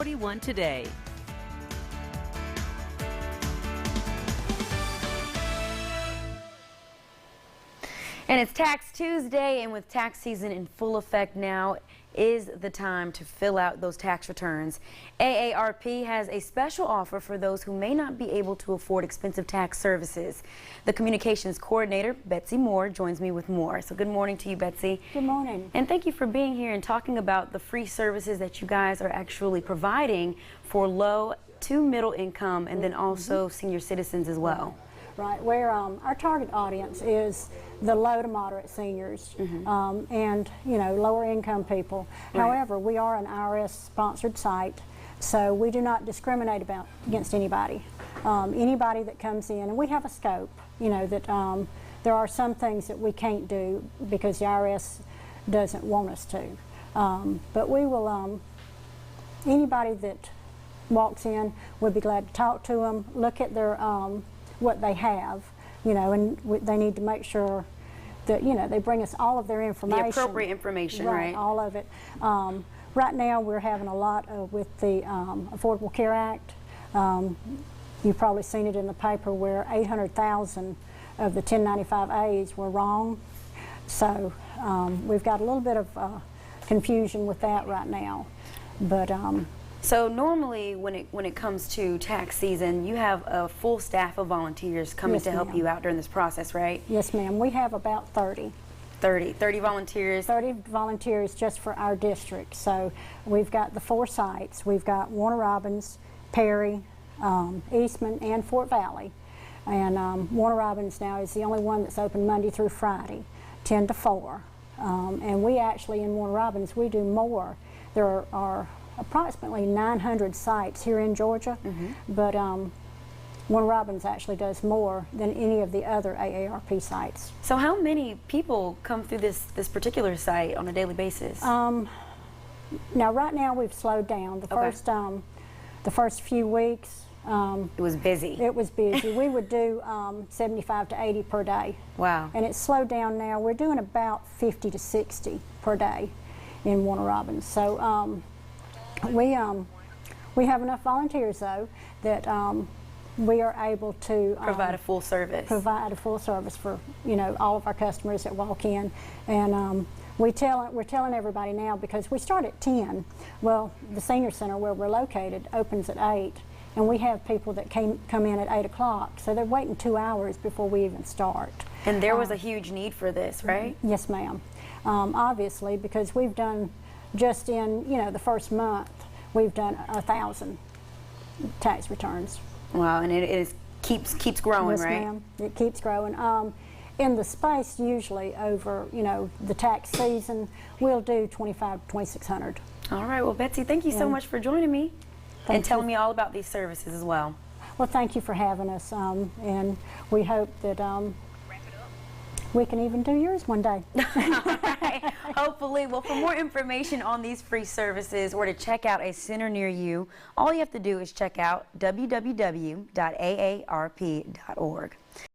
41 today. And it's Tax Tuesday, and with tax season in full effect now is the time to fill out those tax returns. AARP has a special offer for those who may not be able to afford expensive tax services. The communications coordinator, Betsy Moore, joins me with more. So good morning to you, Betsy. Good morning. And thank you for being here and talking about the free services that you guys are actually providing for low to middle income and then also senior citizens as well. Right, where our target audience is the low to moderate seniors and, you know, lower income people. Right. However, we are an IRS sponsored site, so we do not discriminate against anybody. Anybody that comes in, and we have a scope, you know, that there are some things that we can't do because the IRS doesn't want us to. But we will, anybody that walks in, we'll be glad to talk to them, look at their what they have, you know, and they need to make sure that, you know, they bring us all of their information. The appropriate information, right? All of it. Right now we're having a lot with the Affordable Care Act. You've probably seen it in the paper where 800,000 of the 1095As were wrong. So we've got a little bit of confusion with that right now. But so normally when it comes to tax season, you have a full staff of volunteers coming to help you out during this process, right? Yes, ma'am. We have about 30 volunteers. 30 volunteers just for our district. So we've got the 4 sites. We've got Warner Robins, Perry, Eastman, and Fort Valley. And Warner Robins now is the only one that's open Monday through Friday, 10 to 4. And we actually, in Warner Robins, we do more. There are approximately 900 sites here in Georgia, but Warner Robins actually does more than any of the other AARP sites. So how many people come through this particular site on a daily basis? Now right now we've slowed down. The first few weeks it was busy. It was busy. We would do 75 to 80 per day. Wow. And it's slowed down now. We're doing about 50 to 60 per day in Warner Robins. So we have enough volunteers though that we are able to provide a full service. Provide a full service for, you know, all of our customers that walk in, and we're telling everybody now, because we start at 10. Well, the senior center where we're located opens at 8, and we have people that come in at 8 o'clock, so they're waiting 2 hours before we even start. And there was a huge need for this, right? Yes, ma'am. Obviously, because we've done, just in, you know, the first month, we've done 1,000 tax returns. Wow, and it keeps growing, yes, right? Yes, ma'am. It keeps growing. In the space, usually over, you know, the tax season, we'll do 2,500 to 2,600. All right. Well, Betsy, thank you so much for joining me and telling me all about these services as well. Well, thank you for having us, and we hope that we can even do yours one day. Right. Hopefully. Well, for more information on these free services or to check out a center near you, all you have to do is check out www.aarp.org.